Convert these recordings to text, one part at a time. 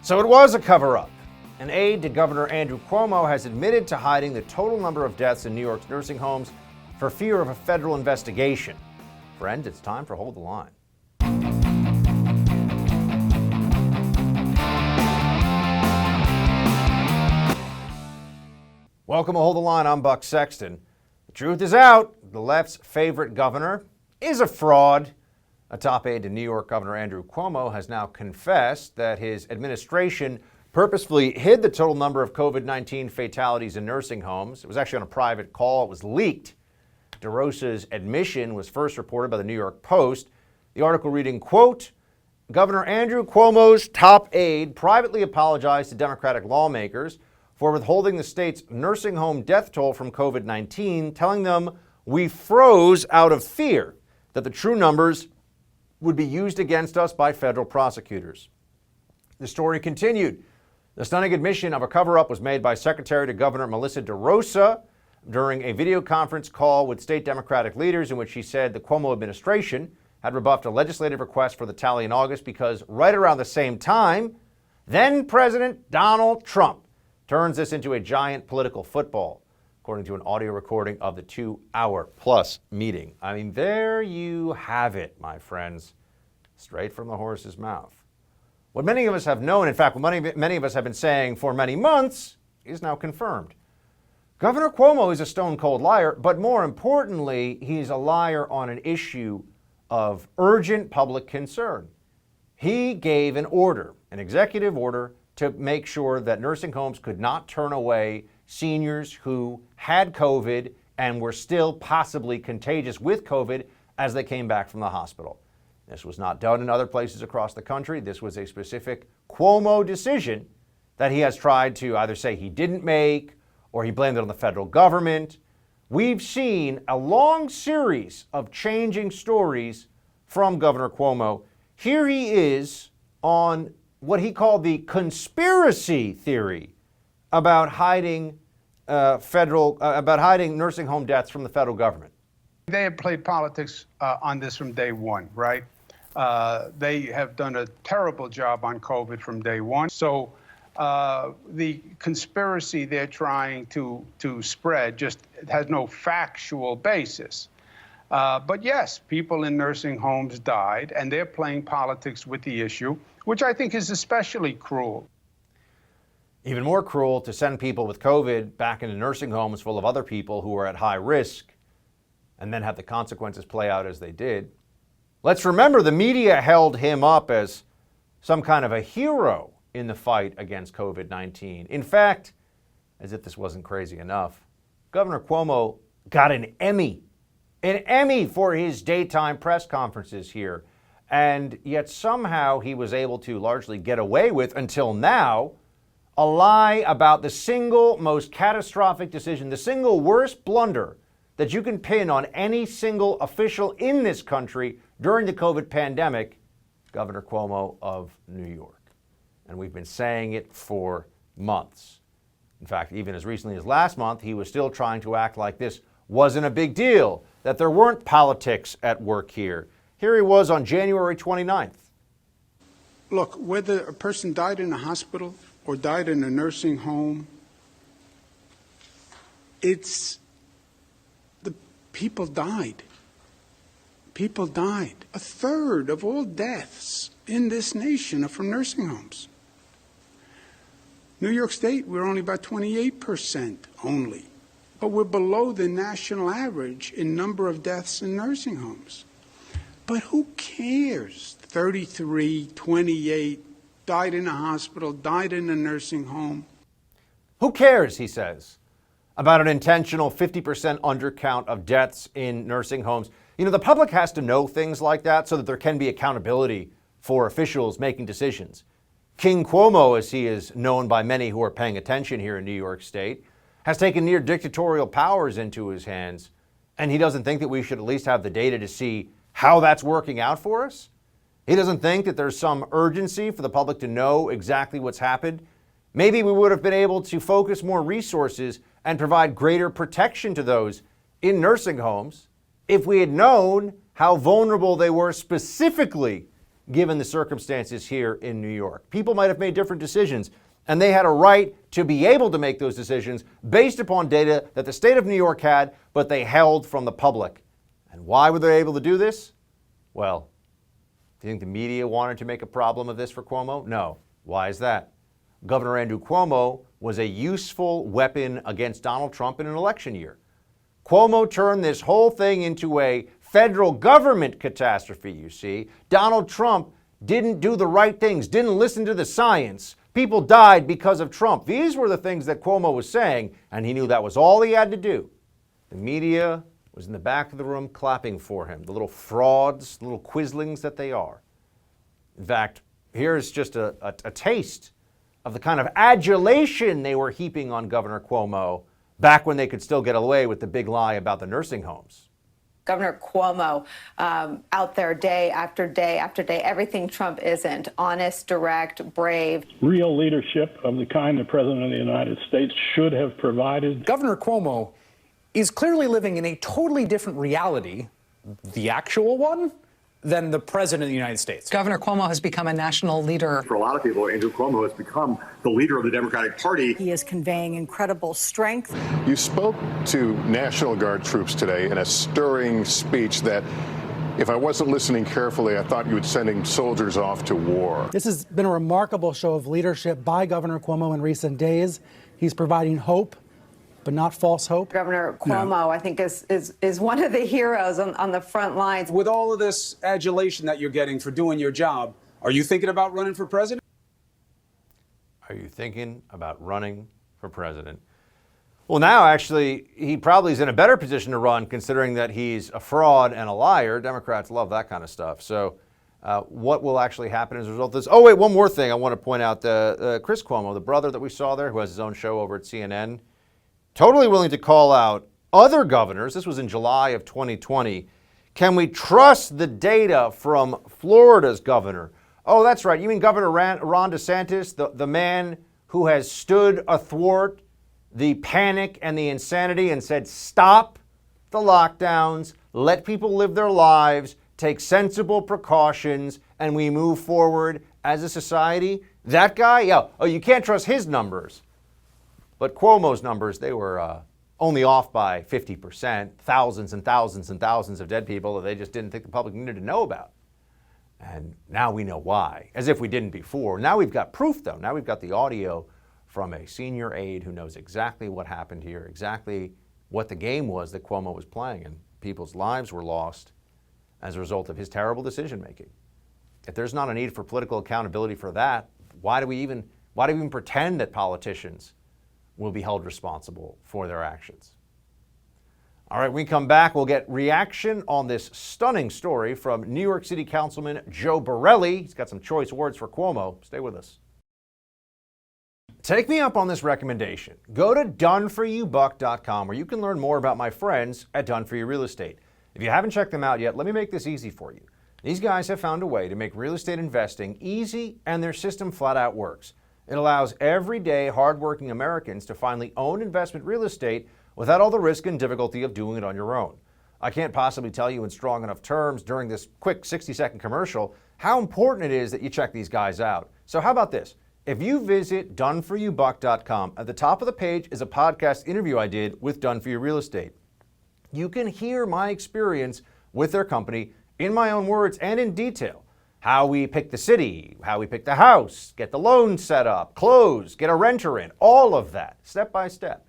So it was a cover-up. An aide to Governor Andrew Cuomo has admitted to hiding the total number of deaths in New York's nursing homes for fear of a federal investigation. Friends, it's time for Hold the Line. Welcome to Hold the Line. I'm Buck Sexton. The truth is out. The left's favorite governor is a fraud. A top aide to New York Governor Andrew Cuomo has now confessed that his administration purposefully hid the total number of COVID-19 fatalities in nursing homes. It was actually on a private call. It was leaked. DeRosa's admission was first reported by the New York Post. The article reading, quote, Governor Andrew Cuomo's top aide privately apologized to Democratic lawmakers for withholding the state's nursing home death toll from COVID-19, telling them we froze out of fear that the true numbers would be used against us by federal prosecutors. The story continued. The stunning admission of a cover-up was made by Secretary to Governor Melissa DeRosa during a video conference call with state Democratic leaders in which she said the Cuomo administration had rebuffed a legislative request for the tally in August because right around the same time, then President Donald Trump turns this into a giant political football, according to an audio recording of the 2-hour-plus meeting. I mean, there you have it, my friends, straight from the horse's mouth. What many of us have known, in fact, what many of us have been saying for many months, is now confirmed. Governor Cuomo is a stone-cold liar, but more importantly, he's a liar on an issue of urgent public concern. He gave an order, an executive order, to make sure that nursing homes could not turn away seniors who had COVID and were still possibly contagious with COVID as they came back from the hospital. This was not done in other places across the country. This was a specific Cuomo decision that he has tried to either say he didn't make or he blamed it on the federal government. We've seen a long series of changing stories from Governor Cuomo. Here he is on what he called the conspiracy theory about hiding nursing home deaths from the federal government. They have played politics on this from day one, right? They have done a terrible job on COVID from day one. So the conspiracy they're trying to spread just has no factual basis. But yes, people in nursing homes died, and they're playing politics with the issue, which I think is especially cruel. Even more cruel to send people with COVID back into nursing homes full of other people who are at high risk and then have the consequences play out as they did. Let's remember the media held him up as some kind of a hero in the fight against COVID-19. In fact, as if this wasn't crazy enough, Governor Cuomo got an Emmy for his daytime press conferences here. And yet somehow he was able to largely get away with, until now, a lie about the single most catastrophic decision, the single worst blunder that you can pin on any single official in this country during the COVID pandemic, Governor Cuomo of New York. And we've been saying it for months. In fact, even as recently as last month, he was still trying to act like this wasn't a big deal, that there weren't politics at work here. Here he was on January 29th. Look, whether a person died in a hospital or died in a nursing home, the people died. People died. A third of all deaths in this nation are from nursing homes. New York State, we're only about 28% only. But we're below the national average in number of deaths in nursing homes. But who cares? 33, 28, died in a hospital, died in a nursing home. Who cares, he says, about an intentional 50% undercount of deaths in nursing homes? You know, the public has to know things like that so that there can be accountability for officials making decisions. King Cuomo, as he is known by many who are paying attention here in New York State, has taken near dictatorial powers into his hands, and he doesn't think that we should at least have the data to see how that's working out for us? He doesn't think that there's some urgency for the public to know exactly what's happened? Maybe we would have been able to focus more resources and provide greater protection to those in nursing homes if we had known how vulnerable they were specifically given the circumstances here in New York. People might have made different decisions, and they had a right to be able to make those decisions based upon data that the state of New York had, but they held from the public. And why were they able to do this? Well, do you think the media wanted to make a problem of this for Cuomo? No. Why is that? Governor Andrew Cuomo was a useful weapon against Donald Trump in an election year. Cuomo turned this whole thing into a federal government catastrophe, you see. Donald Trump didn't do the right things, didn't listen to the science. People died because of Trump. These were the things that Cuomo was saying, and he knew that was all he had to do. The media was in the back of the room clapping for him, the little frauds, the little quislings that they are. In fact, here's just a taste of the kind of adulation they were heaping on Governor Cuomo back when they could still get away with the big lie about the nursing homes. Governor Cuomo out there day after day after day, everything Trump isn't, honest, direct, brave. Real leadership of the kind the President of the United States should have provided. Governor Cuomo is clearly living in a totally different reality, the actual one, than the President of the United States. Governor Cuomo has become a national leader. For a lot of people, Andrew Cuomo has become the leader of the Democratic Party. He is conveying incredible strength. You spoke to National Guard troops today in a stirring speech that, if I wasn't listening carefully, I thought you were sending soldiers off to war. This has been a remarkable show of leadership by Governor Cuomo in recent days. He's providing hope, but not false hope. Governor Cuomo, I think, is one of the heroes on the front lines. With all of this adulation that you're getting for doing your job, are you thinking about running for president? Are you thinking about running for president? Well, now, actually, he probably is in a better position to run, considering that he's a fraud and a liar. Democrats love that kind of stuff. So what will actually happen as a result of this? Oh, wait, one more thing I want to point out. Chris Cuomo, the brother that we saw there, who has his own show over at CNN, totally willing to call out other governors. This was in July of 2020. Can we trust the data from Florida's governor? Oh, that's right. You mean Governor Ron DeSantis, the man who has stood athwart the panic and the insanity and said, stop the lockdowns, let people live their lives, take sensible precautions, and we move forward as a society? That guy? Yeah. Oh, you can't trust his numbers. But Cuomo's numbers, they were only off by 50%, thousands and thousands and thousands of dead people that they just didn't think the public needed to know about. And now we know why, as if we didn't before. Now we've got proof, though. Now we've got the audio from a senior aide who knows exactly what happened here, exactly what the game was that Cuomo was playing, and people's lives were lost as a result of his terrible decision-making. If there's not a need for political accountability for that, why do we even pretend that politicians will be held responsible for their actions? All right, when we come back, we'll get reaction on this stunning story from New York City Councilman Joe Borelli. He's got some choice words for Cuomo. Stay with us. Take me up on this recommendation. Go to doneforyoubuck.com where you can learn more about my friends at Done For You Real Estate. If you haven't checked them out yet, let me make this easy for you. These guys have found a way to make real estate investing easy, and their system flat out works. It allows everyday, hardworking Americans to finally own investment real estate without all the risk and difficulty of doing it on your own. I can't possibly tell you in strong enough terms during this quick 60-second commercial how important it is that you check these guys out. So how about this? If you visit doneforyoubuck.com, at the top of the page is a podcast interview I did with Done For You Real Estate. You can hear my experience with their company in my own words and in detail. How we pick the city, how we pick the house, get the loan set up, close, get a renter in, all of that, step by step.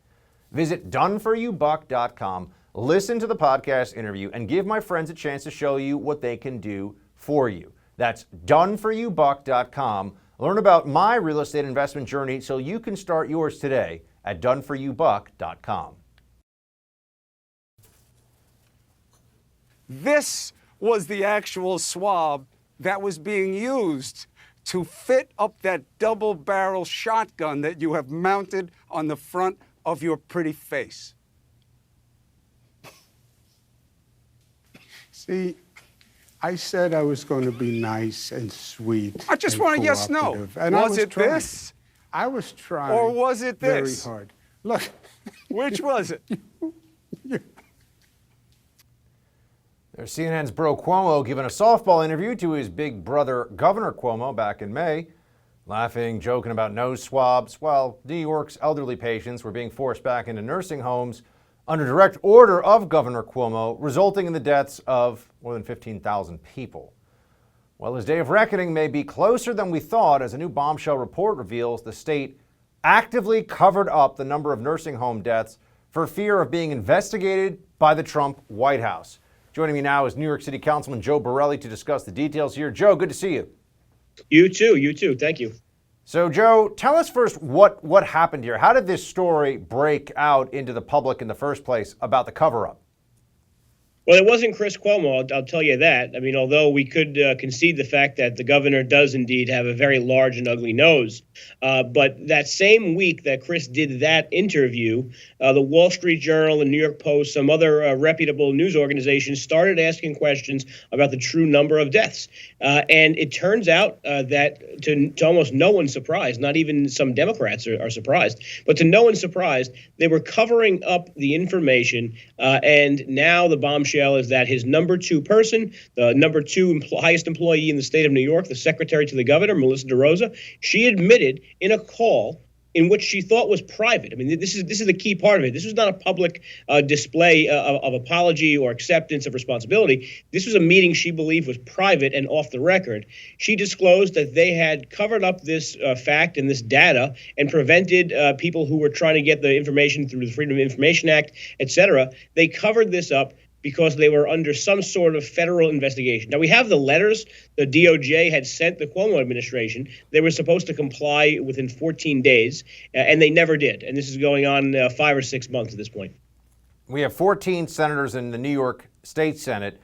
Visit doneforyoubuck.com, listen to the podcast interview, and give my friends a chance to show you what they can do for you. That's doneforyoubuck.com. Learn about my real estate investment journey so you can start yours today at doneforyoubuck.com. This was the actual swab that was being used to fit up that double-barrel shotgun that you have mounted on the front of your pretty face. See, I said I was going to be nice and sweet. I just want a yes, no. And was it trying. this? I was trying. Or was it this? Very hard. Look. Which was it? There's CNN's Bro Cuomo giving a softball interview to his big brother, Governor Cuomo, back in May, laughing, joking about nose swabs, while New York's elderly patients were being forced back into nursing homes under direct order of Governor Cuomo, resulting in the deaths of more than 15,000 people. Well, his day of reckoning may be closer than we thought, as a new bombshell report reveals the state actively covered up the number of nursing home deaths for fear of being investigated by the Trump White House. Joining me now is New York City Councilman Joe Borelli to discuss the details here. Joe, good to see you. You too. Thank you. So, Joe, tell us first what happened here. How did this story break out into the public in the first place about the cover-up? Well, it wasn't Chris Cuomo, I'll tell you that. I mean, although we could concede the fact that the governor does indeed have a very large and ugly nose. But that same week that Chris did that interview, the Wall Street Journal, the New York Post, some other reputable news organizations started asking questions about the true number of deaths. And it turns out that to almost no one's surprise, not even some Democrats are surprised, but to no one's surprise, they were covering up the information. And now the bombshell is that his number two person, the number two highest employee in the state of New York, the secretary to the governor, Melissa DeRosa, she admitted in a call in which she thought was private. I mean, this is the key part of it. This was not a public display of apology or acceptance of responsibility. This was a meeting she believed was private and off the record. She disclosed that they had covered up this fact and this data and prevented people who were trying to get the information through the Freedom of Information Act, et cetera. They covered this up because they were under some sort of federal investigation. Now, we have the letters the DOJ had sent the Cuomo administration. They were supposed to comply within 14 days, and they never did. And this is going on 5 or 6 months at this point. We have 14 senators in the New York State Senate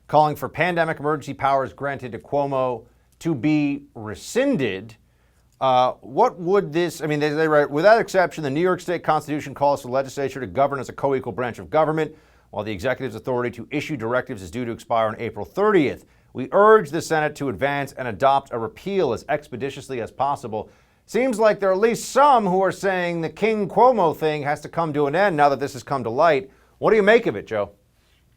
calling for pandemic emergency powers granted to Cuomo to be rescinded. What would this, I mean, they write, without exception, the New York State Constitution calls for the legislature to govern as a co-equal branch of government, while the executive's authority to issue directives is due to expire on April 30th. We urge the Senate to advance and adopt a repeal as expeditiously as possible. Seems like there are at least some who are saying the King Cuomo thing has to come to an end now that this has come to light. What do you make of it, Joe?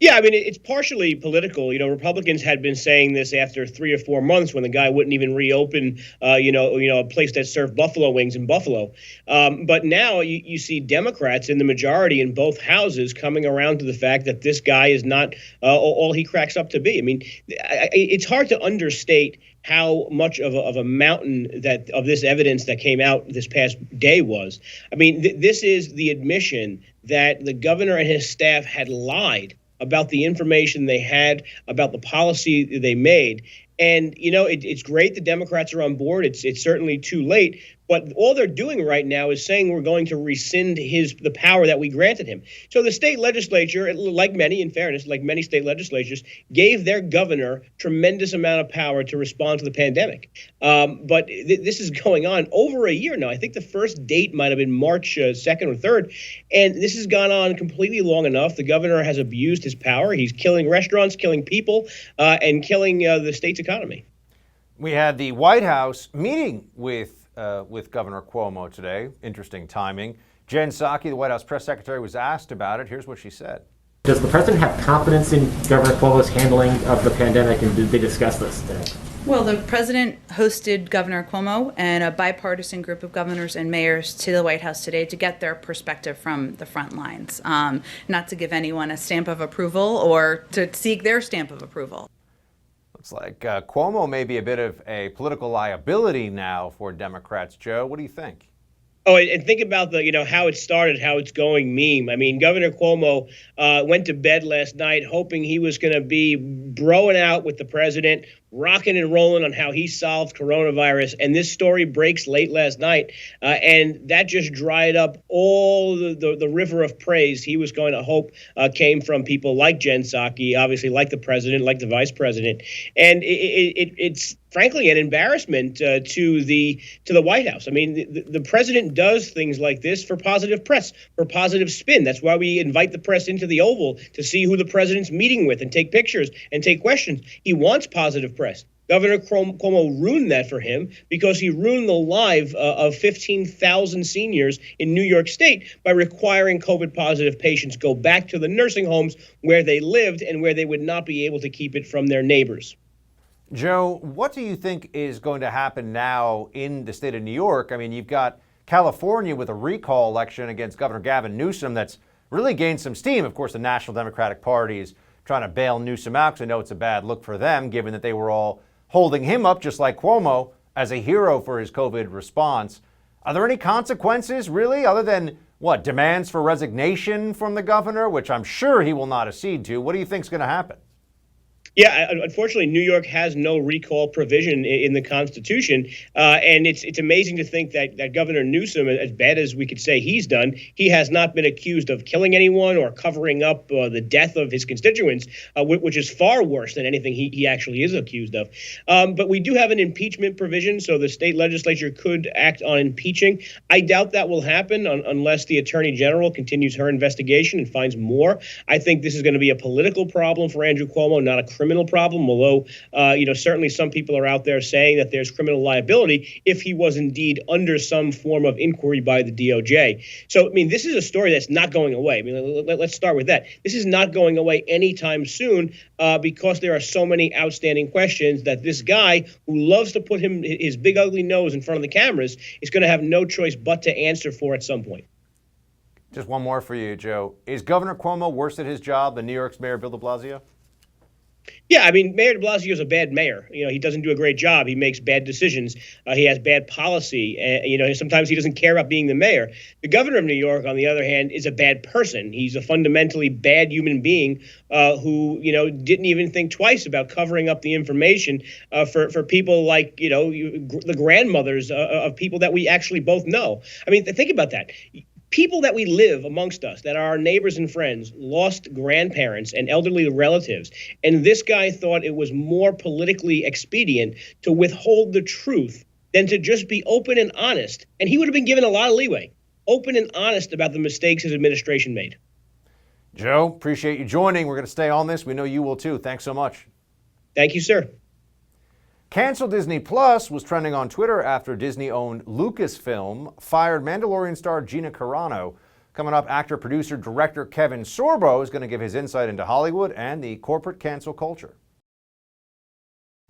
Yeah, I mean, it's partially political. You know, Republicans had been saying this after 3 or 4 months when the guy wouldn't even reopen, a place that served buffalo wings in Buffalo. But now you see Democrats in the majority in both houses coming around to the fact that this guy is not all he cracks up to be. I mean, it's hard to understate how much of a mountain that of this evidence that came out this past day was. I mean, this is the admission that the governor and his staff had lied about the information they had, about the policy they made. And, you know, it's great the Democrats are on board. It's certainly too late. But all they're doing right now is saying we're going to rescind the power that we granted him. So the state legislature, like many, in fairness, like many state legislatures, gave their governor tremendous amount of power to respond to the pandemic. But this is going on over a year now. I think the first date might have been March 2nd or 3rd. And this has gone on completely long enough. The governor has abused his power. He's killing restaurants, killing people, and killing the state's economy. We had the White House meeting with Governor Cuomo today. Interesting timing. Jen Psaki, the White House press secretary, was asked about it. Here's what she said. Does the president have confidence in Governor Cuomo's handling of the pandemic, and did they discuss this today? Well, the president hosted Governor Cuomo and a bipartisan group of governors and mayors to the White House today to get their perspective from the front lines, not to give anyone a stamp of approval or to seek their stamp of approval. Looks like Cuomo may be a bit of a political liability now for Democrats. Joe, what do you think? Oh, and think about how it started, how it's going meme. I mean, Governor Cuomo went to bed last night hoping he was going to be broing out with the president, rocking and rolling on how he solved coronavirus. And this story breaks late last night. And that just dried up all the river of praise he was going to hope came from people like Jen Psaki, obviously like the president, like the vice president. And it's frankly an embarrassment to the White House. I mean, the president does things like this for positive press, for positive spin. That's why we invite the press into the Oval to see who the president's meeting with and take pictures and take questions. He wants positive press. Governor Cuomo ruined that for him because he ruined the life of 15,000 seniors in New York State by requiring COVID-positive patients go back to the nursing homes where they lived and where they would not be able to keep it from their neighbors. Joe, what do you think is going to happen now in the state of New York? I mean, you've got California with a recall election against Governor Gavin Newsom that's really gained some steam. Of course, the National Democratic Party is trying to bail Newsom out because I know it's a bad look for them, given that they were all holding him up, just like Cuomo, as a hero for his COVID response. Are there any consequences, really, other than, what, demands for resignation from the governor, which I'm sure he will not accede to? What do you think is going to happen? Yeah, unfortunately, New York has no recall provision in the Constitution, and it's amazing to think that Governor Newsom, as bad as we could say he's done, he has not been accused of killing anyone or covering up the death of his constituents, which is far worse than anything he actually is accused of. But we do have an impeachment provision, so the state legislature could act on impeaching. I doubt that will happen unless the Attorney General continues her investigation and finds more. I think this is going to be a political problem for Andrew Cuomo, not a criminal problem, although, certainly some people are out there saying that there's criminal liability if he was indeed under some form of inquiry by the DOJ. So, I mean, this is a story that's not going away. I mean, let's start with that. This is not going away anytime soon because there are so many outstanding questions that this guy who loves to put his big ugly nose in front of the cameras is going to have no choice but to answer for at some point. Just one more for you, Joe. Is Governor Cuomo worse at his job than New York's Mayor Bill de Blasio? Yeah, I mean, Mayor de Blasio is a bad mayor. He doesn't do a great job. He makes bad decisions. He has bad policy. Sometimes he doesn't care about being the mayor. The governor of New York, on the other hand, is a bad person. He's a fundamentally bad human being who, didn't even think twice about covering up the information for people like, the grandmothers of people that we actually both know. I mean, think about that. People that we live amongst us, that are our neighbors and friends, lost grandparents and elderly relatives. And this guy thought it was more politically expedient to withhold the truth than to just be open and honest. And he would have been given a lot of leeway, open and honest about the mistakes his administration made. Joe, appreciate you joining. We're going to stay on this. We know you will too. Thanks so much. Thank you, sir. Cancel Disney Plus was trending on Twitter after Disney-owned Lucasfilm fired Mandalorian star Gina Carano. Coming up, actor, producer, director Kevin Sorbo is going to give his insight into Hollywood and the corporate cancel culture.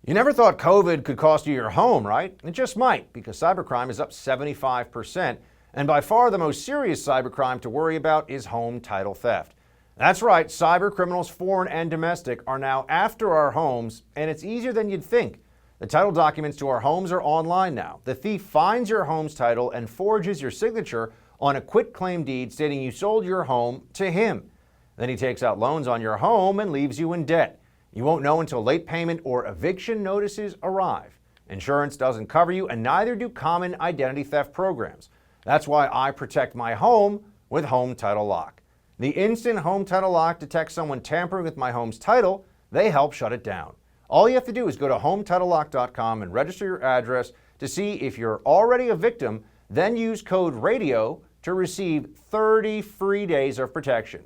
You never thought COVID could cost you your home, right? It just might, because cybercrime is up 75%, and by far the most serious cybercrime to worry about is home title theft. That's right, cyber criminals, foreign and domestic, are now after our homes, and it's easier than you'd think. The title documents to our homes are online now. The thief finds your home's title and forges your signature on a quitclaim deed stating you sold your home to him. Then he takes out loans on your home and leaves you in debt. You won't know until late payment or eviction notices arrive. Insurance doesn't cover you, and neither do common identity theft programs. That's why I protect my home with Home Title Lock. The instant Home Title Lock detects someone tampering with my home's title, they help shut it down. All you have to do is go to HometitleLock.com and register your address to see if you're already a victim, then use code RADIO to receive 30 free days of protection.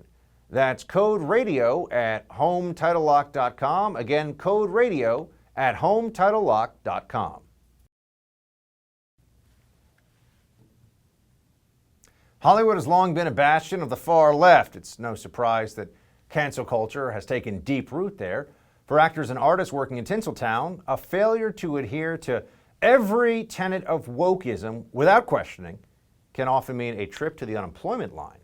That's code RADIO at HometitleLock.com. Again, code RADIO at HometitleLock.com. Hollywood has long been a bastion of the far left. It's no surprise that cancel culture has taken deep root there. For actors and artists working in Tinseltown, a failure to adhere to every tenet of wokeism without questioning can often mean a trip to the unemployment line.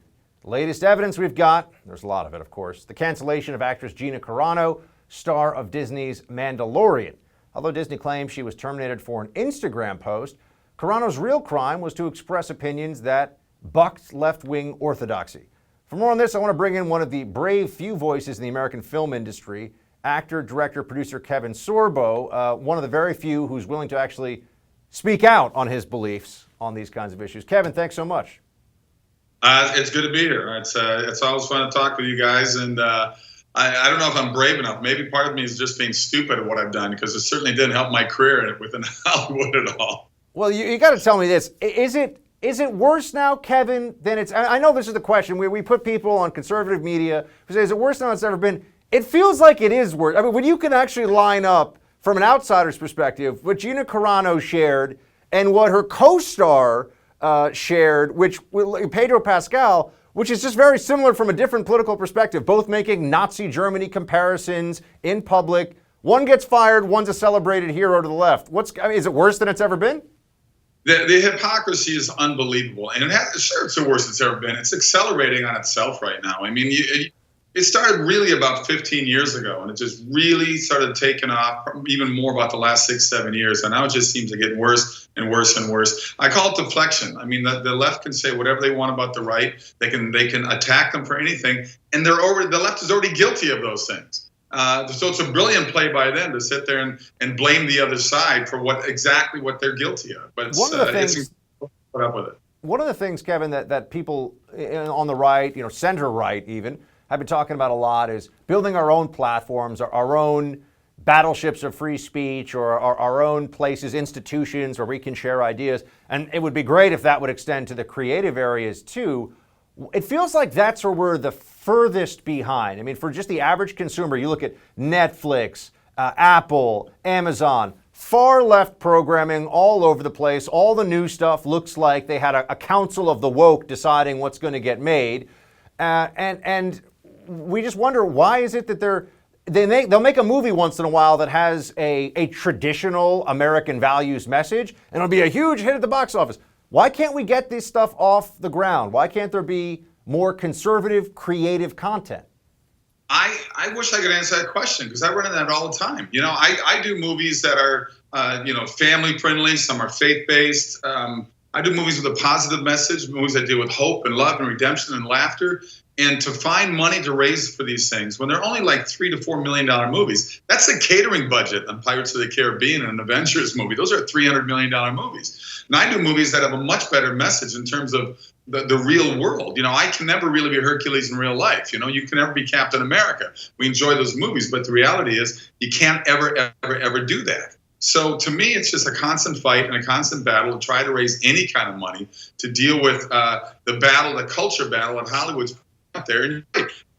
The latest evidence we've got, there's a lot of it of course, the cancellation of actress Gina Carano, star of Disney's Mandalorian. Although Disney claims she was terminated for an Instagram post, Carano's real crime was to express opinions that bucked left-wing orthodoxy. For more on this, I want to bring in one of the brave few voices in the American film industry, actor, director, producer Kevin Sorbo, one of the very few who's willing to actually speak out on his beliefs on these kinds of issues. Kevin, thanks so much. It's good to be here. It's always fun to talk with you guys, and I don't know if I'm brave enough. Maybe part of me is just being stupid at what I've done, because it certainly didn't help my career within Hollywood at all. Well, you got to tell me this. Is it worse now, Kevin, than it's... I know this is the question. We put people on conservative media who say, is it worse now than it's ever been? It feels like it is worse. I mean, when you can actually line up from an outsider's perspective, what Gina Carano shared and what her co-star shared, which Pedro Pascal, which is just very similar from a different political perspective, both making Nazi Germany comparisons in public. One gets fired, one's a celebrated hero to the left. Is it worse than it's ever been? The hypocrisy is unbelievable, and sure, it's the worst it's ever been. It's accelerating on itself right now. I mean, it started really about 15 years ago, and it just really started taking off even more about the last 6-7 years, and now it just seems to get worse and worse and worse. I call it deflection. I mean, the left can say whatever they want about the right. They can attack them for anything, and the left is already guilty of those things. So it's a brilliant play by them to sit there and blame the other side for exactly what they're guilty of. But one of the things, put up with it. One of the things, Kevin, that people on the right, center right even, have been talking about a lot is building our own platforms, our own battleships of free speech, or our own places, institutions where we can share ideas. And it would be great if that would extend to the creative areas too. It feels like that's where we're the furthest behind. I mean, for just the average consumer, you look at Netflix, Apple, Amazon, far left programming all over the place. All the new stuff looks like they had a council of the woke deciding what's going to get made. And we just wonder, why is it that they'll make a movie once in a while that has a traditional American values message, and it'll be a huge hit at the box office. Why can't we get this stuff off the ground? Why can't there be more conservative, creative content? I wish I could answer that question, because I run into that all the time. I do movies that are, family friendly. Some are faith-based. I do movies with a positive message, movies that deal with hope and love and redemption and laughter. And to find money to raise for these things, when they're only like $3 to $4 million movies, that's the catering budget on Pirates of the Caribbean and an Avengers movie. Those are $300 million movies. And I do movies that have a much better message in terms of the real world. I can never really be Hercules in real life. You can never be Captain America. We enjoy those movies, but the reality is you can't ever do that. So to me, it's just a constant fight and a constant battle to try to raise any kind of money to deal with the culture battle of Hollywood's out there. And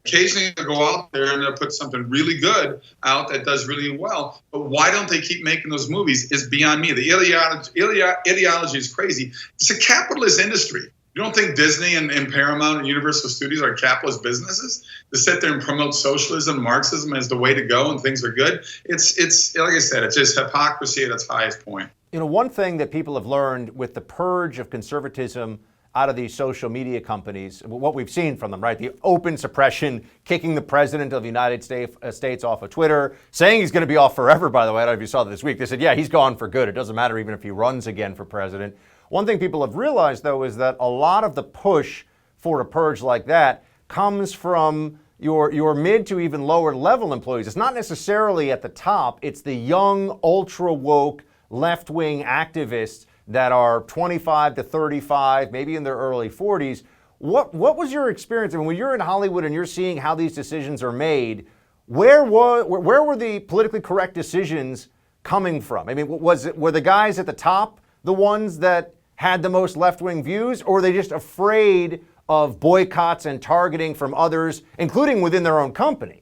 occasionally they'll go out there and they'll put something really good out that does really well. But why don't they keep making those movies is beyond me. The ideology is crazy. It's a capitalist industry. You don't think Disney and Paramount and Universal Studios are capitalist businesses to sit there and promote socialism, Marxism as the way to go and things are good? It's like I said, it's just hypocrisy at its highest point. One thing that people have learned with the purge of conservatism out of these social media companies, what we've seen from them, right? The open suppression, kicking the president of the United States off of Twitter, saying he's going to be off forever, by the way. I don't know if you saw that this week. They said, yeah, he's gone for good. It doesn't matter even if he runs again for president. One thing people have realized, though, is that a lot of the push for a purge like that comes from your mid to even lower level employees. It's not necessarily at the top. It's the young, ultra woke, left-wing activists that are 25 to 35, maybe in their early 40s. What was your experience? I mean, when you're in Hollywood and you're seeing how these decisions are made, where were the politically correct decisions coming from? I mean, were the guys at the top the ones that had the most left-wing views, or were they just afraid of boycotts and targeting from others, including within their own company?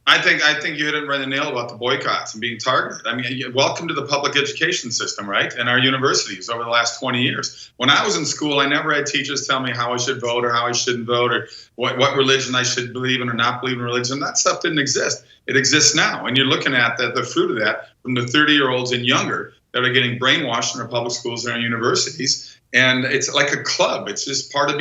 I think you hit it right on the nail about the boycotts and being targeted. I mean, welcome to the public education system, right? And our universities over the last 20 years. When I was in school, I never had teachers tell me how I should vote or how I shouldn't vote or what religion I should believe in or not believe in religion. That stuff didn't exist. It exists now. And you're looking at the fruit of that from the 30-year-olds and younger that are getting brainwashed in our public schools and our universities. And it's like a club. It's just part of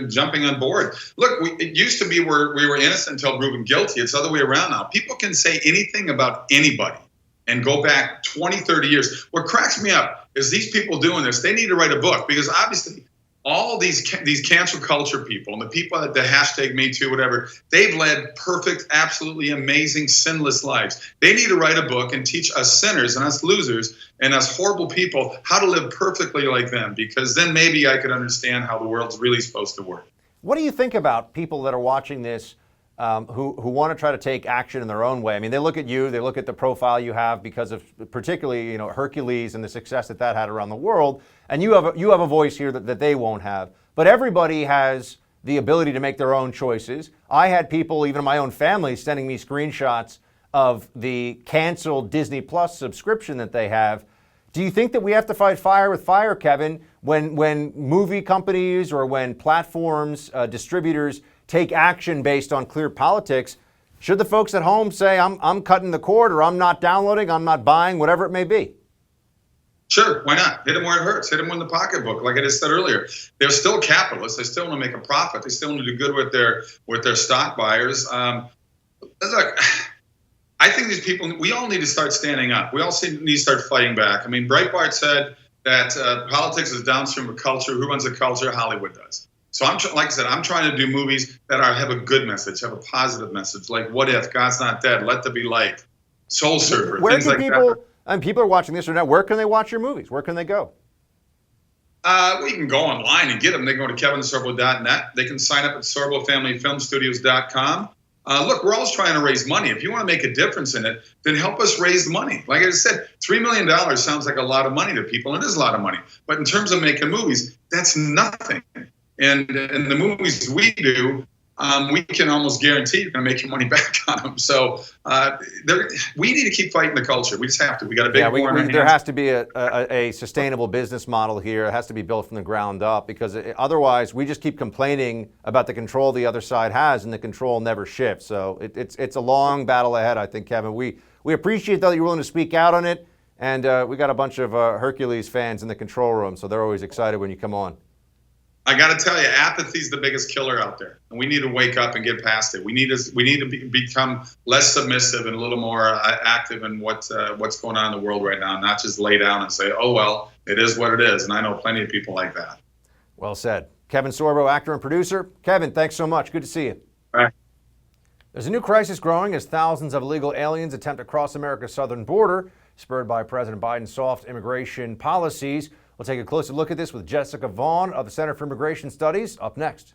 jumping on board. Look, it used to be where we were innocent until proven guilty. It's the other way around now. People can say anything about anybody and go back 20, 30 years. What cracks me up is these people doing this, they need to write a book, because obviously all these cancel culture people and the people that the hashtag Me Too, whatever, they've led perfect, absolutely amazing, sinless lives. They need to write a book and teach us sinners and us losers and us horrible people how to live perfectly like them, because then maybe I could understand how the world's really supposed to work. What do you think about people that are watching this who want to try to take action in their own way? I mean, they look at you, they look at the profile you have because of particularly, Hercules and the success that had around the world, and you have a voice here that they won't have. But everybody has the ability to make their own choices. I had people, even in my own family, sending me screenshots of the canceled Disney Plus subscription that they have. Do you think that we have to fight fire with fire, Kevin, when movie companies or when platforms, distributors take action based on clear politics? Should the folks at home say, I'm cutting the cord, or I'm not downloading, I'm not buying, whatever it may be? Sure, why not? Hit them where it hurts. Hit them in the pocketbook. Like I just said earlier, they're still capitalists. They still want to make a profit. They still want to do good with their stock buyers. Look, I think these people, we all need to start standing up. We all need to start fighting back. I mean, Breitbart said that politics is downstream of culture. Who runs the culture? Hollywood does. So like I said, I'm trying to do movies that have a good message, have a positive message, like What If, God's Not Dead, Let There Be Light, Soul Surfer, Where things can like people, that. and people are watching this right now, where can they watch your movies? Where can they go? Well, you can go online and get them. They can go to kevinsorbo.net. They can sign up at sorbofamilyfilmstudios.com. Look, we're always trying to raise money. If you want to make a difference in it, then help us raise money. Like I said, $3 million sounds like a lot of money to people, and it is a lot of money. But in terms of making movies, that's nothing. And in the movies we do, we can almost guarantee you're going to make your money back on them. So we need to keep fighting the culture. We just have to. We got a big war in our hands. There has to be a sustainable business model here. It has to be built from the ground up, because otherwise we just keep complaining about the control the other side has, and the control never shifts. So it's a long battle ahead, I think, Kevin. We appreciate, though, that you're willing to speak out on it. And we got a bunch of Hercules fans in the control room, so they're always excited when you come on. I got to tell you, apathy is the biggest killer out there, and we need to wake up and get past it. We need to become less submissive and a little more active in what's going on in the world right now, not just lay down and say, "Oh well, it is what it is." And I know plenty of people like that. Well said, Kevin Sorbo, actor and producer. Kevin, thanks so much. Good to see you. All right. There's a new crisis growing as thousands of illegal aliens attempt to cross America's southern border, spurred by President Biden's soft immigration policies. We'll take a closer look at this with Jessica Vaughan of the Center for Immigration Studies up next.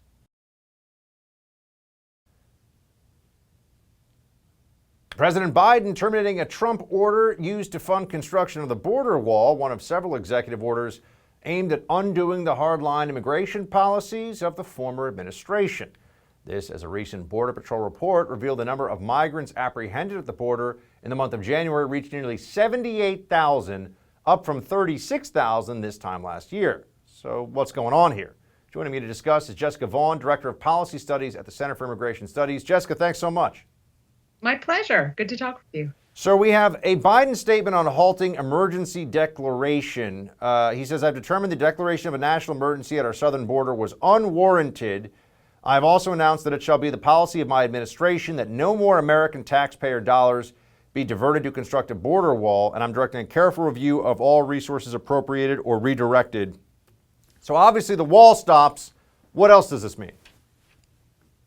President Biden terminating a Trump order used to fund construction of the border wall, one of several executive orders aimed at undoing the hardline immigration policies of the former administration. This, as a recent Border Patrol report revealed, the number of migrants apprehended at the border in the month of January reached nearly 78,000, up from 36,000 this time last year. So what's going on here? Joining me to discuss is Jessica Vaughan, Director of Policy Studies at the Center for Immigration Studies. Jessica, thanks so much. My pleasure. Good to talk with you. So we have a Biden statement on halting emergency declaration. He says, I've determined the declaration of a national emergency at our southern border was unwarranted. I've also announced that it shall be the policy of my administration that no more American taxpayer dollars be diverted to construct a border wall, and I'm directing a careful review of all resources appropriated or redirected. So obviously the wall stops. What else does this mean?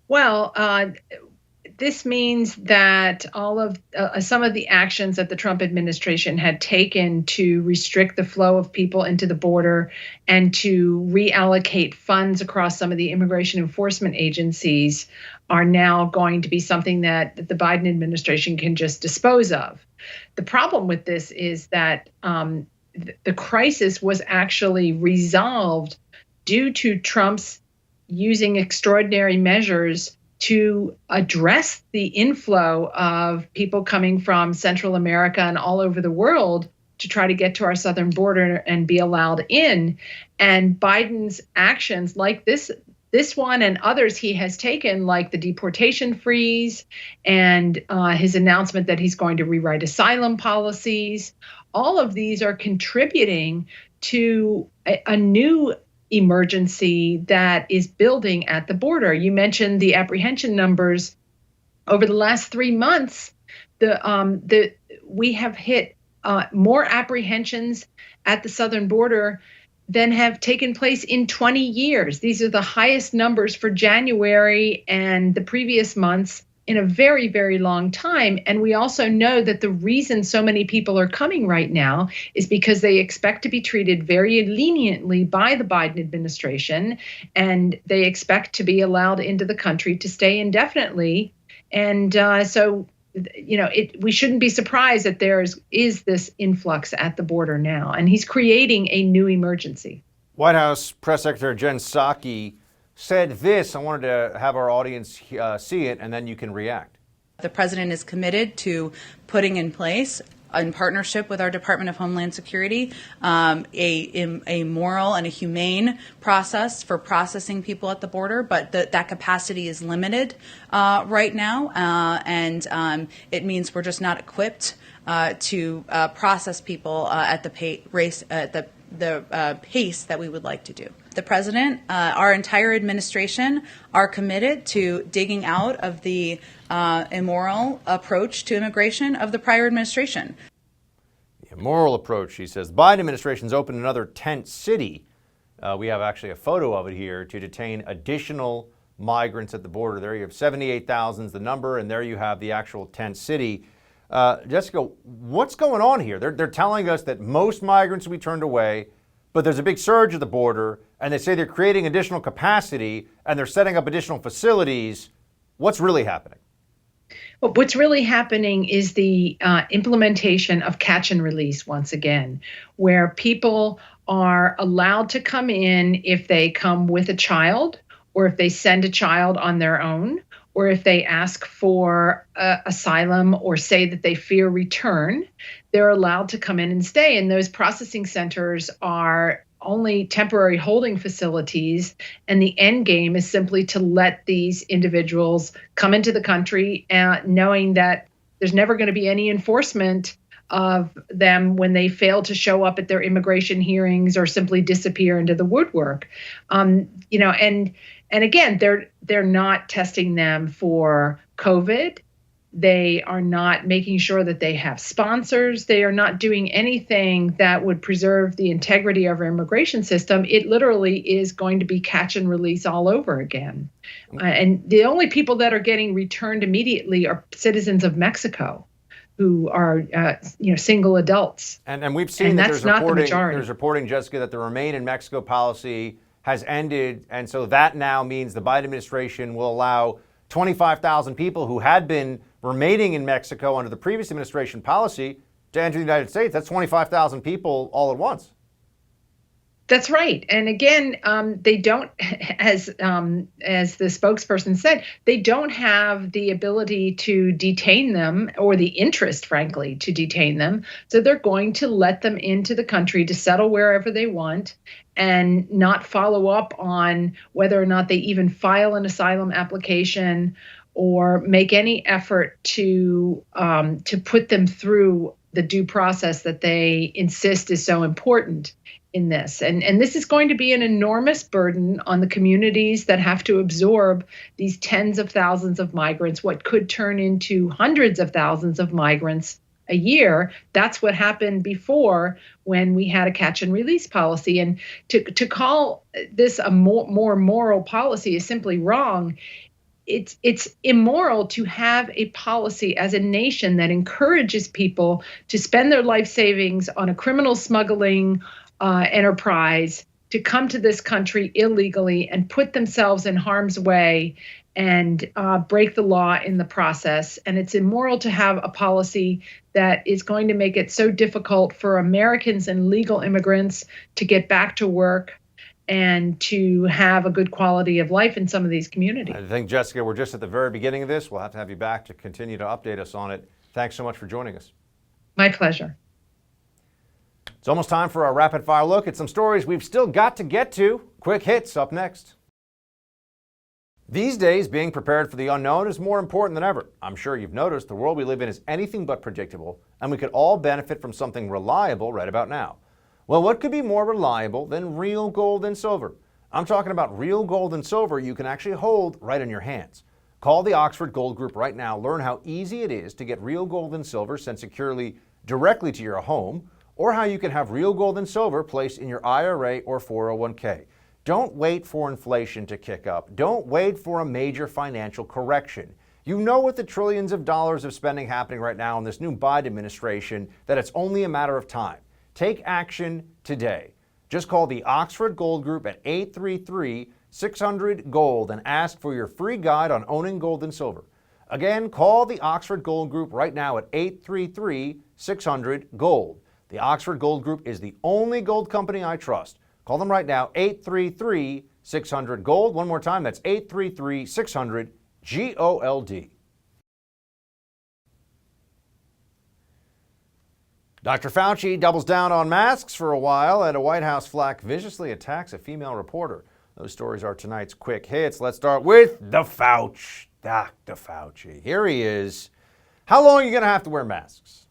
Well, this means that all of some of the actions that the Trump administration had taken to restrict the flow of people into the border and to reallocate funds across some of the immigration enforcement agencies are now going to be something that the Biden administration can just dispose of. The problem with this is that the crisis was actually resolved due to Trump's using extraordinary measures to address the inflow of people coming from Central America and all over the world to try to get to our southern border and be allowed in. And Biden's actions like this one and others he has taken, like the deportation freeze and his announcement that he's going to rewrite asylum policies, all of these are contributing to a new emergency that is building at the border. You mentioned the apprehension numbers. Over the last 3 months, we have hit more apprehensions at the southern border than have taken place in 20 years. These are the highest numbers for January and the previous months in a very, very long time. And we also know that the reason so many people are coming right now is because they expect to be treated very leniently by the Biden administration, and they expect to be allowed into the country to stay indefinitely. And we shouldn't be surprised that there is this influx at the border now, and he's creating a new emergency. White House Press Secretary Jen Psaki said this. I wanted to have our audience see it, and then you can react. The president is committed to putting in place, in partnership with our Department of Homeland Security, a moral and a humane process for processing people at the border, but that capacity is limited right now, and it means we're just not equipped to process people at the pace that we would like to do. The president, our entire administration, are committed to digging out of the immoral approach to immigration of the prior administration. The immoral approach, she says. The Biden administration's opened another tent city. We have actually a photo of it here to detain additional migrants at the border. There you have 78,000 is the number, and there you have the actual tent city. Jessica, what's going on here? They're telling us that most migrants will be turned away, but there's a big surge at the border, and they say they're creating additional capacity and they're setting up additional facilities. What's really happening? Well, what's really happening is the implementation of catch and release once again, where people are allowed to come in if they come with a child, or if they send a child on their own, or if they ask for asylum or say that they fear return. They're allowed to come in and stay. And those processing centers are only temporary holding facilities. And the end game is simply to let these individuals come into the country knowing that there's never going to be any enforcement of them when they fail to show up at their immigration hearings or simply disappear into the woodwork. And again, they're not testing them for COVID. They are not making sure that they have sponsors. They are not doing anything that would preserve the integrity of our immigration system. It literally is going to be catch and release all over again. And the only people that are getting returned immediately are citizens of Mexico, who are single adults. And we've seen that that's not the majority. There's reporting, Jessica, that the Remain in Mexico policy has ended, and so that now means the Biden administration will allow 25,000 people who had been remaining in Mexico under the previous administration policy to enter the United States. That's 25,000 people all at once. That's right. And again, they don't, as the spokesperson said, they don't have the ability to detain them or the interest, frankly, to detain them. So they're going to let them into the country to settle wherever they want and not follow up on whether or not they even file an asylum application or make any effort to put them through the due process that they insist is so important in this. And this is going to be an enormous burden on the communities that have to absorb these tens of thousands of migrants, what could turn into hundreds of thousands of migrants a year. That's what happened before when we had a catch and release policy. And to call this a more moral policy is simply wrong. It's immoral to have a policy as a nation that encourages people to spend their life savings on a criminal smuggling enterprise to come to this country illegally and put themselves in harm's way and break the law in the process. And it's immoral to have a policy that is going to make it so difficult for Americans and legal immigrants to get back to work and to have a good quality of life in some of these communities. I think, Jessica, we're just at the very beginning of this. We'll have to have you back to continue to update us on it. Thanks so much for joining us. My pleasure. It's almost time for our rapid fire look at some stories we've still got to get to. Quick hits up next. These days, being prepared for the unknown is more important than ever. I'm sure you've noticed the world we live in is anything but predictable, and we could all benefit from something reliable right about now. Well, what could be more reliable than real gold and silver? I'm talking about real gold and silver you can actually hold right in your hands. Call the Oxford Gold Group right now. Learn how easy it is to get real gold and silver sent securely directly to your home, or how you can have real gold and silver placed in your IRA or 401k. Don't wait for inflation to kick up. Don't wait for a major financial correction. You know, with the trillions of dollars of spending happening right now in this new Biden administration, that it's only a matter of time. Take action today. Just call the Oxford Gold Group at 833-600-GOLD and ask for your free guide on owning gold and silver. Again, call the Oxford Gold Group right now at 833-600-GOLD. The Oxford Gold Group is the only gold company I trust. Call them right now, 833-600-GOLD. One more time, that's 833-600-GOLD. Dr. Fauci doubles down on masks for a while, and a White House flack viciously attacks a female reporter. Those stories are tonight's quick hits. Let's start with the Fauci. Dr. Fauci. Here he is. How long are you going to have to wear masks?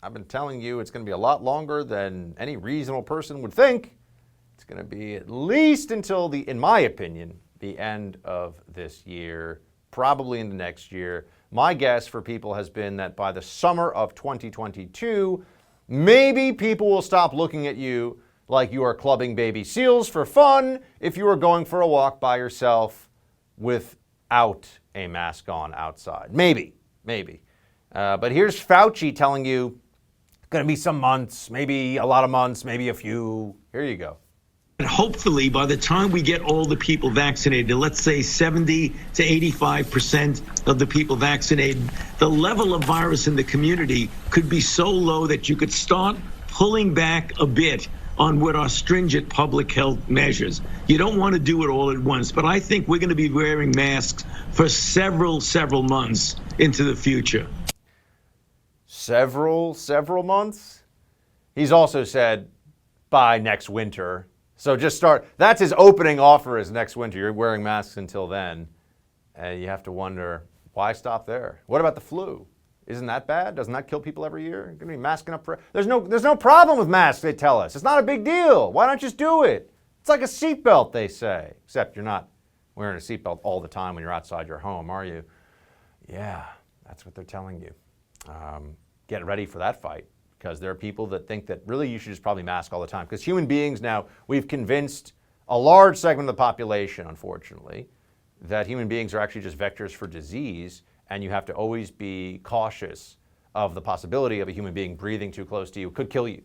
I've been telling you it's going to be a lot longer than any reasonable person would think. It's going to be at least until in my opinion, the end of this year, probably into next year. My guess for people has been that by the summer of 2022, maybe people will stop looking at you like you are clubbing baby seals for fun if you are going for a walk by yourself without a mask on outside. Maybe. But here's Fauci telling you it's going to be some months, maybe a lot of months, maybe a few. Here you go. And hopefully, by the time we get all the people vaccinated, let's say 70 to 85% of the people vaccinated, the level of virus in the community could be so low that you could start pulling back a bit on what are stringent public health measures. You don't want to do it all at once, but I think we're going to be wearing masks for several months into the future. Several months? He's also said by next winter. So just start. That's his opening offer is next winter. You're wearing masks until then. And you have to wonder, why stop there? What about the flu? Isn't that bad? Doesn't that kill people every year? You're going to be masking up for... There's no problem with masks, they tell us. It's not a big deal. Why not just do it? It's like a seatbelt, they say. Except you're not wearing a seatbelt all the time when you're outside your home, are you? Yeah, that's what they're telling you. Get ready for that fight, because there are people that think that really you should just probably mask all the time. Because human beings now, we've convinced a large segment of the population, unfortunately, that human beings are actually just vectors for disease, and you have to always be cautious of the possibility of a human being breathing too close to you could kill you.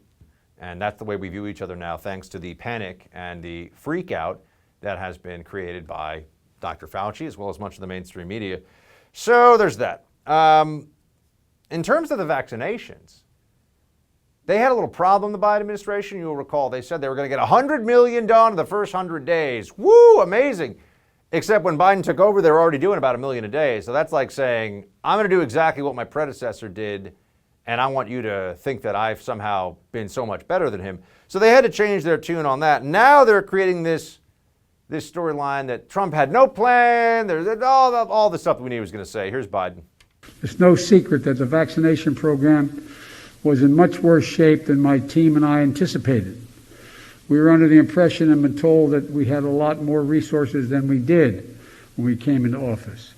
And that's the way we view each other now, thanks to the panic and the freak out that has been created by Dr. Fauci, as well as much of the mainstream media. So there's that. In terms of the vaccinations, they had a little problem, the Biden administration. You'll recall they said they were going to get $100 million in the first 100 days. Woo, amazing. Except when Biden took over, they were already doing about $1 million a day. So that's like saying, I'm going to do exactly what my predecessor did, and I want you to think that I've somehow been so much better than him. So they had to change their tune on that. Now they're creating this storyline that Trump had no plan. There's all the stuff that we knew he was going to say. Here's Biden. It's no secret that the vaccination program was in much worse shape than my team and I anticipated. We were under the impression and been told that we had a lot more resources than we did when we came into office.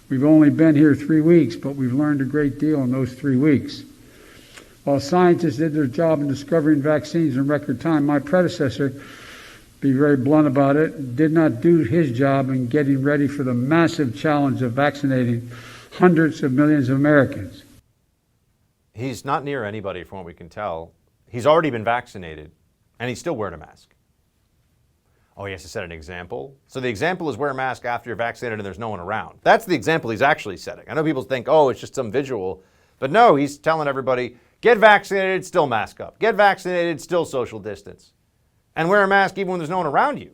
We've only been here 3 weeks, but we've learned a great deal in those 3 weeks. While scientists did their job in discovering vaccines in record time, my predecessor, be very blunt about it, did not do his job in getting ready for the massive challenge of vaccinating hundreds of millions of Americans. He's not near anybody from what we can tell. He's already been vaccinated, and he's still wearing a mask. Oh, he has to set an example? So the example is wear a mask after you're vaccinated and there's no one around. That's the example he's actually setting. I know people think, oh, it's just some visual. But no, he's telling everybody, get vaccinated, still mask up. Get vaccinated, still social distance. And wear a mask even when there's no one around you.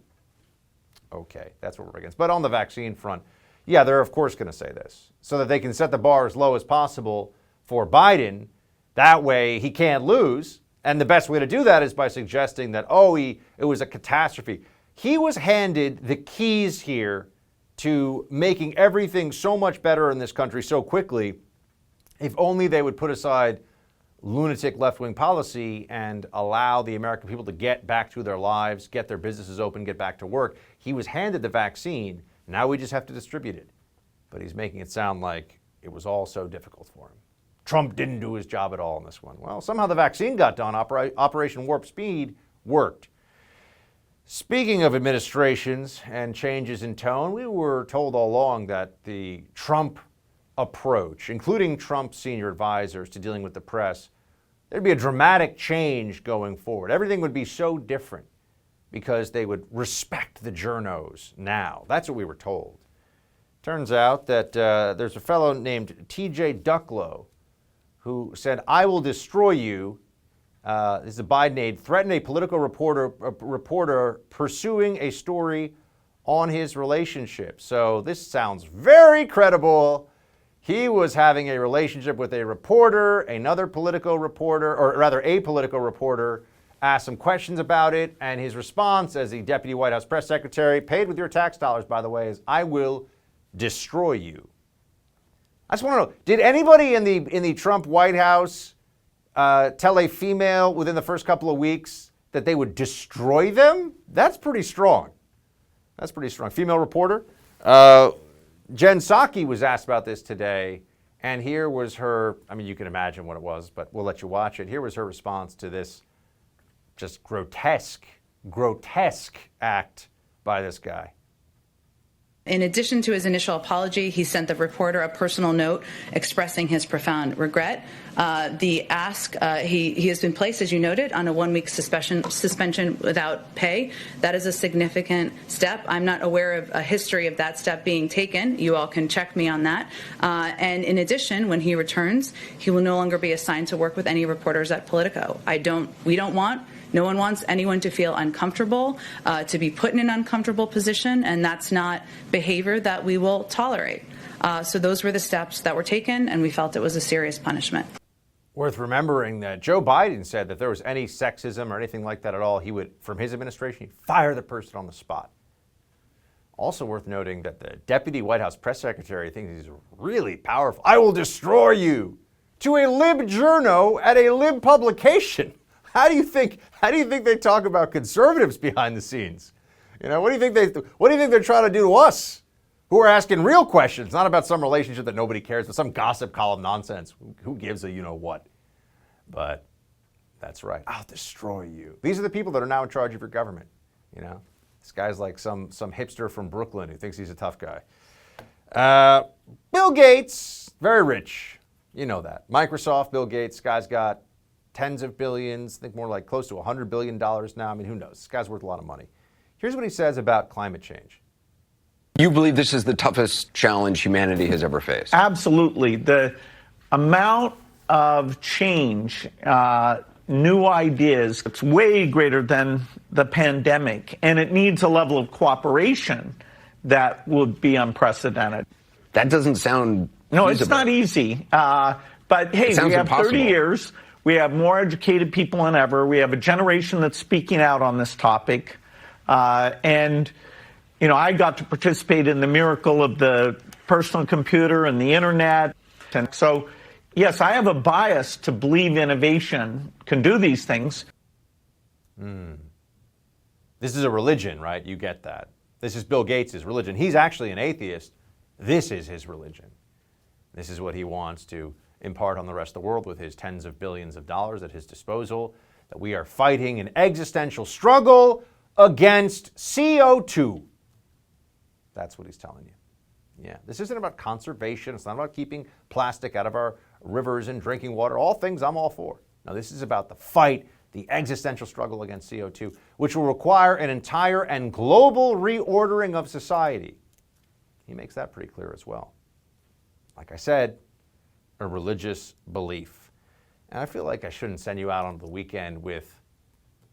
Okay, that's what we're against. But on the vaccine front, yeah, they're of course going to say this so that they can set the bar as low as possible for Biden. That way he can't lose. And the best way to do that is by suggesting that, it was a catastrophe. He was handed the keys here to making everything so much better in this country so quickly. If only they would put aside lunatic left-wing policy and allow the American people to get back to their lives, get their businesses open, get back to work. He was handed the vaccine. Now we just have to distribute it. But he's making it sound like it was all so difficult for him. Trump didn't do his job at all in this one. Well, somehow the vaccine got done. Operation Warp Speed worked. Speaking of administrations and changes in tone, we were told all along that the Trump approach, including Trump's senior advisors to dealing with the press, there'd be a dramatic change going forward. Everything would be so different because they would respect the journos now. That's what we were told. Turns out that there's a fellow named T.J. Ducklow who said, I will destroy you. This is a Biden aide, threatened a political reporter pursuing a story on his relationship. So this sounds very credible. He was having a relationship with a reporter, another political reporter, or rather a political reporter, asked some questions about it, and his response as the deputy White House press secretary, paid with your tax dollars, by the way, is, "I will destroy you." I just want to know, did anybody in the Trump White House tell a female within the first couple of weeks that they would destroy them? That's pretty strong. That's pretty strong. Female reporter. Jen Psaki was asked about this today, and here was her, I mean, you can imagine what it was, but we'll let you watch it. Here was her response to this just grotesque act by this guy. In addition to his initial apology, he sent the reporter a personal note expressing his profound regret. He has been placed, as you noted, on a 1-week suspension without pay. That is a significant step. I'm not aware of a history of that step being taken. You all can check me on that. And in addition, when he returns, he will no longer be assigned to work with any reporters at Politico. No one wants anyone to feel uncomfortable, to be put in an uncomfortable position, and that's not behavior that we will tolerate. So those were the steps that were taken, and we felt it was a serious punishment. Worth remembering that Joe Biden said that if there was any sexism or anything like that at all, he would, from his administration, he'd fire the person on the spot. Also worth noting that the deputy White House press secretary thinks he's really powerful. "I will destroy you," to a lib journo at a lib publication. How do you think they talk about conservatives behind the scenes? You know, what do you think they're trying to do to us, who are asking real questions, not about some relationship that nobody cares, but some gossip column nonsense? Who gives a you know what? But that's right. "I'll destroy you." These are the people that are now in charge of your government. You know, this guy's like some hipster from Brooklyn who thinks he's a tough guy. Bill Gates, very rich. You know that. Microsoft, Bill Gates, guy's got tens of billions, I think more like close to $100 billion now. I mean, who knows? This guy's worth a lot of money. Here's what he says about climate change. You believe this is the toughest challenge humanity has ever faced? Absolutely. The amount of change, new ideas, it's way greater than the pandemic, and it needs a level of cooperation that would be unprecedented. That doesn't sound No, feasible. it's not easy. But hey, we have impossible. 30 years. We have more educated people than ever. We have a generation that's speaking out on this topic. And, you know, I got to participate in the miracle of the personal computer and the internet. And so, yes, I have a bias to believe innovation can do these things. This is a religion, right? You get that. This is Bill Gates' religion. He's actually an atheist. This is his religion. This is what he wants to impart on the rest of the world with his tens of billions of dollars at his disposal, that we are fighting an existential struggle against CO2. That's what he's telling you. Yeah, this isn't about conservation. It's not about keeping plastic out of our rivers and drinking water, all things I'm all for. No, this is about the fight, the existential struggle against CO2, which will require an entire and global reordering of society. He makes that pretty clear as well. Like I said, a religious belief. And I feel like I shouldn't send you out on the weekend with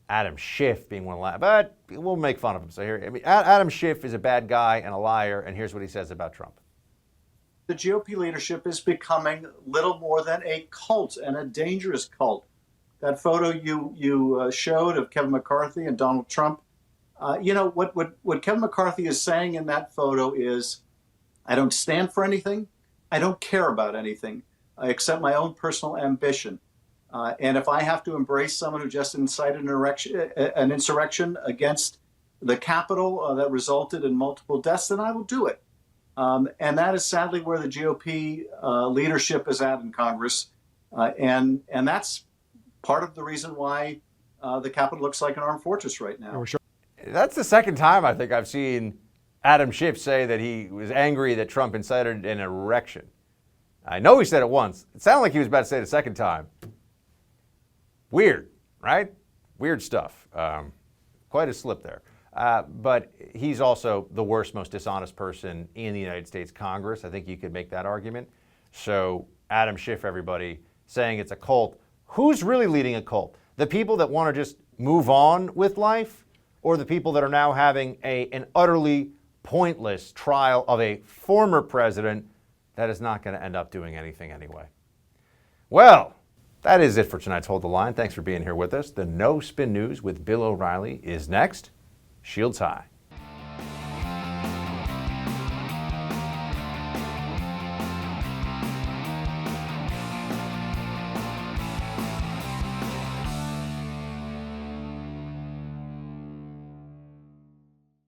Adam Schiff being one of the last, but we'll make fun of him. So here, I mean, Adam Schiff is a bad guy and a liar, and here's what he says about Trump. The GOP leadership is becoming little more than a cult, and a dangerous cult. That photo you showed of Kevin McCarthy and Donald Trump, you know, what Kevin McCarthy is saying in that photo is, I don't stand for anything, I don't care about anything, except my own personal ambition. And if I have to embrace someone who just incited an insurrection against the Capitol that resulted in multiple deaths, then I will do it. And that is sadly where the GOP leadership is at in Congress. And that's part of the reason why the Capitol looks like an armed fortress right now. That's the second time I think I've seen Adam Schiff say that he was angry that Trump incited an insurrection. I know he said it once. It sounded like he was about to say it a second time. Weird, right? Weird stuff. Quite a slip there. But he's also the worst, most dishonest person in the United States Congress. I think you could make that argument. So Adam Schiff, everybody, saying it's a cult. Who's really leading a cult? The people that want to just move on with life, or the people that are now having an utterly pointless trial of a former president that is not going to end up doing anything anyway. Well, that is it for tonight's Hold the Line. Thanks for being here with us. The No Spin News with Bill O'Reilly is next. Shields high.